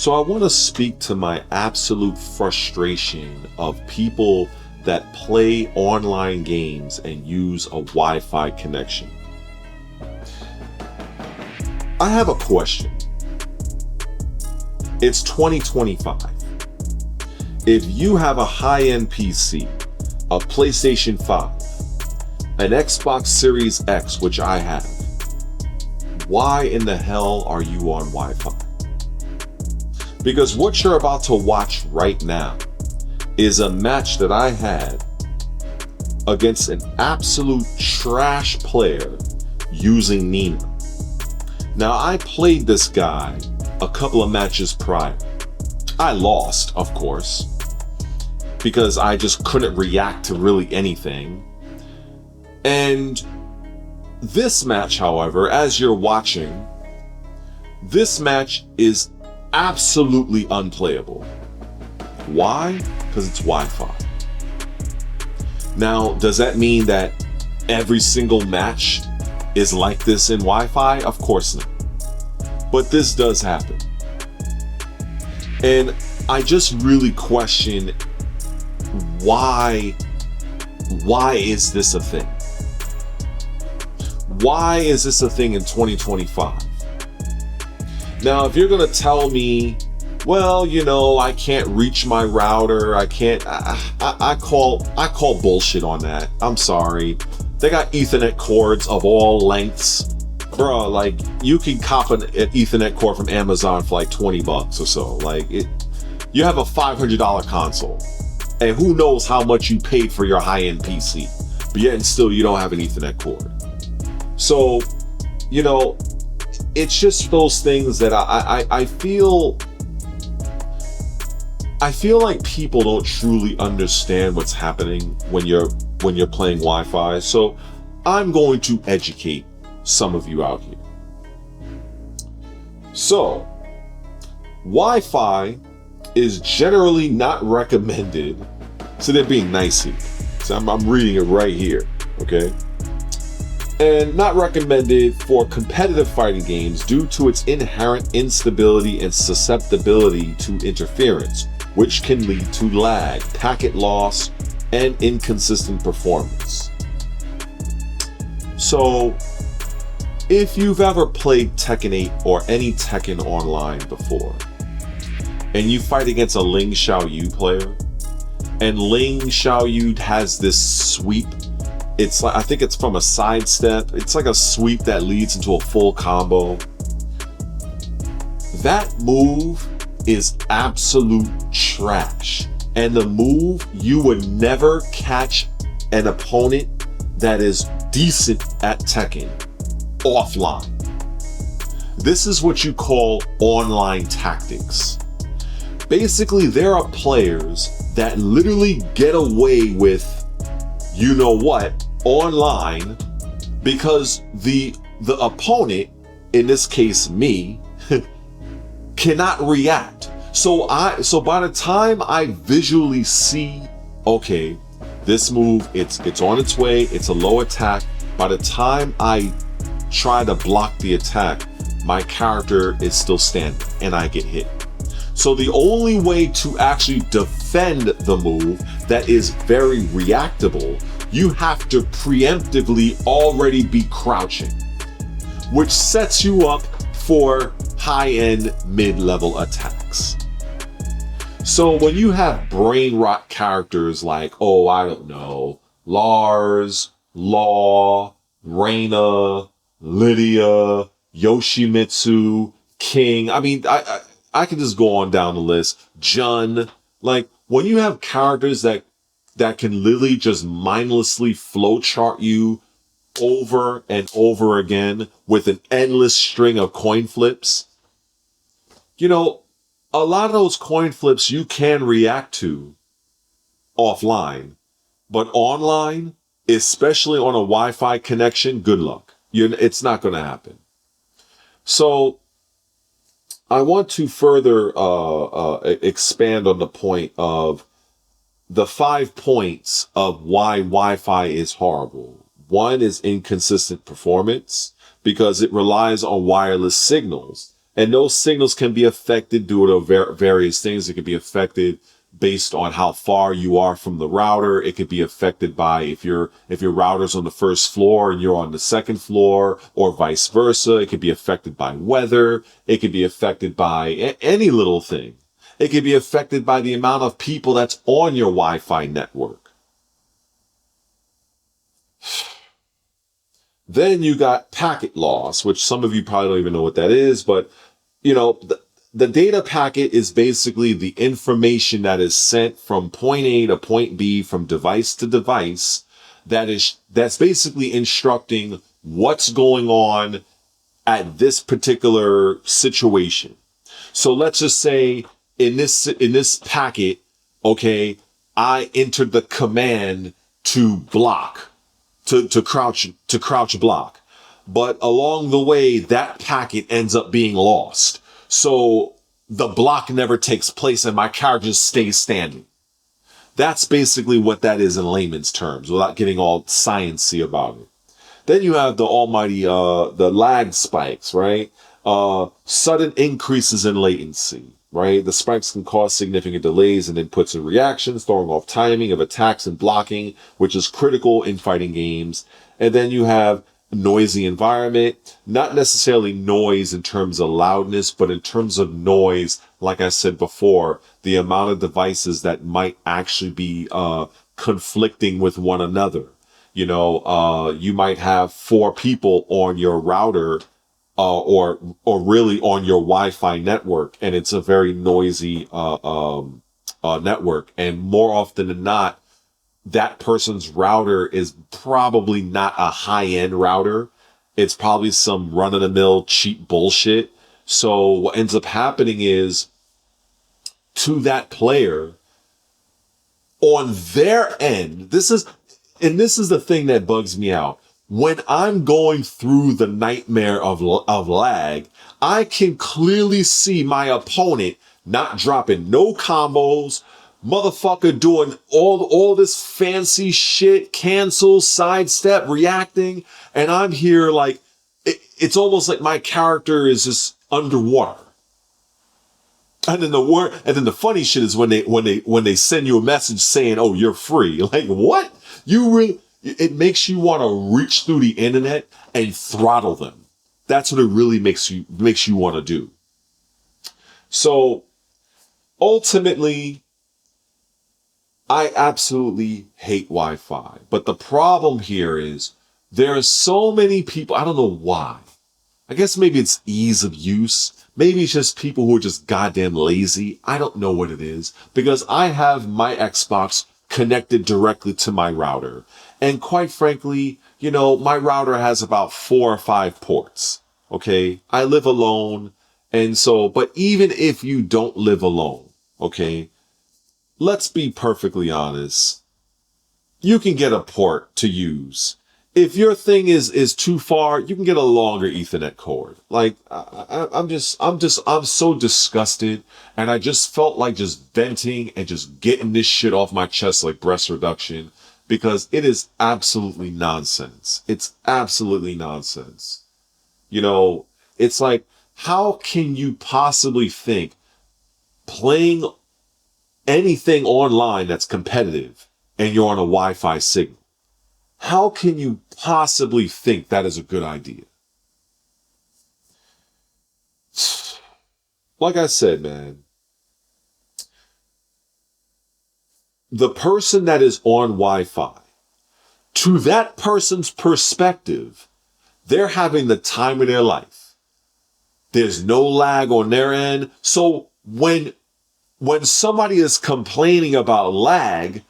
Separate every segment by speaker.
Speaker 1: So I want to speak to my absolute frustration of people that play online games and use a Wi-Fi connection. I have a question. It's 2025. If you have a high-end PC, a PlayStation 5, an Xbox Series X, which I have, why in the hell are you on Wi-Fi? Because what you're about to watch right now is a match that I had against an absolute trash player using Nina. Now, I played this guy a couple of matches prior. I lost, of course, because I just couldn't react to really anything. And this match, however, as you're watching, this match is absolutely unplayable. Why? Because it's Wi-Fi. Now, does that mean that every single match is like this in Wi-Fi? Of course not. But this does happen. And I just really question why is this a thing? Why is this a thing in 2025? Now, if you're going to tell me, well, you know, I can't reach my router, I can't, I call bullshit on that. I'm sorry. They got Ethernet cords of all lengths. Bro, like, you can cop an Ethernet cord from Amazon for like $20 or so. Like, you have a $500 console, and who knows how much you paid for your high-end PC, but yet and still you don't have an Ethernet cord. So, you know, it's just those things that I feel like people don't truly understand what's happening when you're playing Wi-Fi. So I'm going to educate some of you out here. So, Wi-Fi is generally not recommended. So they're being nice here. So I'm reading it right here, okay? And not recommended for competitive fighting games due to its inherent instability and susceptibility to interference, which can lead to lag, packet loss, and inconsistent performance. So, if you've ever played Tekken 8 or any Tekken online before, and you fight against a Ling Xiaoyu player, and Ling Xiaoyu has this sweep, it's like, I think it's from a sidestep, it's like a sweep that leads into a full combo. That move is absolute trash. And the move, you would never catch an opponent that is decent at Tekken offline. This is what you call online tactics. Basically, there are players that literally get away with you know what online because the opponent, in this case me, cannot react. So by the time I visually see, okay, this move, it's on its way, it's a low attack. By the time I try to block the attack, my character is still standing and I get hit. So the only way to actually defend the move that is very reactable, you have to preemptively already be crouching, which sets you up for high-end mid-level attacks. So when you have brain rot characters like, oh, I don't know, Lars, Law, Reina, Lydia, Yoshimitsu, King, I mean, I can just go on down the list, Jun, like when you have characters that can literally just mindlessly flowchart you over and over again with an endless string of coin flips, you know, a lot of those coin flips you can react to offline, but online, especially on a Wi-Fi connection, good luck. It's not going to happen. So I want to further expand on the point of the 5 points of why Wi-Fi is horrible. One is inconsistent performance because it relies on wireless signals And those signals can be affected due to various things. It could be affected based on how far you are from the router. It could be affected by if your router's on the first floor and you're on the second floor, or vice versa. It could be affected by weather. It could be affected by any little thing. It could be affected by the amount of people that's on your Wi-Fi network. Then you got packet loss, which some of you probably don't even know what that is, but you know, the data packet is basically the information that is sent from point A to point B, from device to device, that's basically instructing what's going on at this particular situation. So let's just say in this packet, okay, I entered the command to block, to crouch block. But along the way, that packet ends up being lost. So the block never takes place and my character just stays standing. That's basically what that is in layman's terms, without getting all sciencey about it. Then you have the almighty, the lag spikes, right? Sudden increases in latency, right? The spikes can cause significant delays in inputs and reactions, throwing off timing of attacks and blocking, which is critical in fighting games. And then you have noisy environment, not necessarily noise in terms of loudness, but in terms of noise, like I said before, the amount of devices that might actually be conflicting with one another. You know, you might have 4 people on your router, or really on your Wi-Fi network, and it's a very noisy network. And more often than not, that person's router is probably not a high-end router. It's probably some run-of-the-mill cheap bullshit. So what ends up happening is, to that player, on their end, this is the thing that bugs me out. When I'm going through the nightmare of lag, I can clearly see my opponent not dropping no combos, motherfucker doing all this fancy shit, cancel, sidestep, reacting, and I'm here like, it's almost like my character is just underwater. And then the funny shit is when they send you a message saying, "Oh, you're free." Like, what? It makes you want to reach through the internet and throttle them. That's what it really makes you want to do. So ultimately, I absolutely hate Wi-Fi. But the problem here is there are so many people, I don't know why. I guess maybe it's ease of use. Maybe it's just people who are just goddamn lazy. I don't know what it is, because I have my Xbox connected directly to my router. And quite frankly, you know, my router has about 4 or 5 ports. Okay. I live alone. And so, but even if you don't live alone, okay, let's be perfectly honest. You can get a port to use. If your thing is too far, you can get a longer Ethernet cord. Like, I'm so disgusted, and I just felt like just venting and just getting this shit off my chest like breast reduction, because it is absolutely nonsense. It's absolutely nonsense. You know, it's like, how can you possibly think playing anything online that's competitive and you're on a Wi-Fi signal? How can you possibly think that is a good idea? Like I said, man, the person that is on Wi-Fi, to that person's perspective, they're having the time of their life. There's no lag on their end. So when somebody is complaining about lag,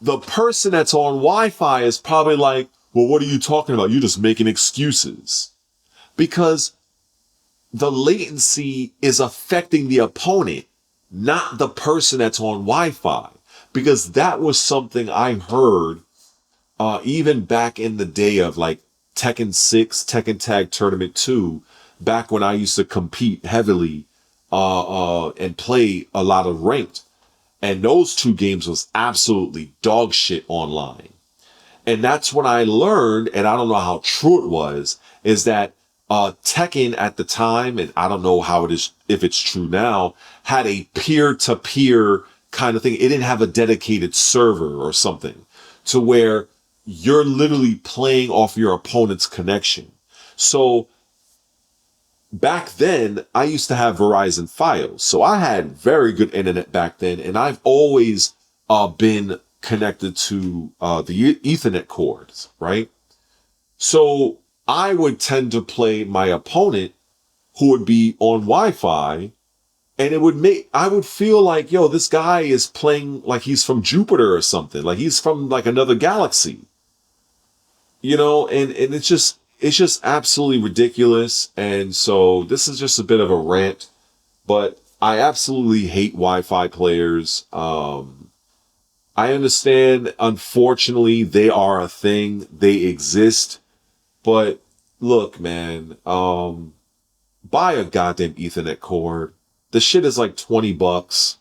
Speaker 1: the person that's on Wi-Fi is probably like, well, what are you talking about? You're just making excuses. Because the latency is affecting the opponent, not the person that's on Wi-Fi. Because that was something I heard even back in the day of like Tekken 6, Tekken Tag Tournament 2, back when I used to compete heavily and play a lot of ranked. And those 2 games was absolutely dog shit online. And that's when I learned, and I don't know how true it was, is that Tekken at the time, and I don't know how it is, if it's true now, had a peer-to-peer kind of thing. It didn't have a dedicated server or something to where you're literally playing off your opponent's connection. So back then, I used to have Verizon Fios. So I had very good internet back then, and I've always been connected to the Ethernet cords, right? So I would tend to play my opponent who would be on Wi-Fi, and I would feel like, yo, this guy is playing like he's from Jupiter or something, like he's from like another galaxy, you know, and it's just absolutely ridiculous. And so this is just a bit of a rant, but I absolutely hate Wi-Fi players. I understand, unfortunately, they are a thing, they exist. But look, man, buy a goddamn Ethernet cord. The shit is like $20.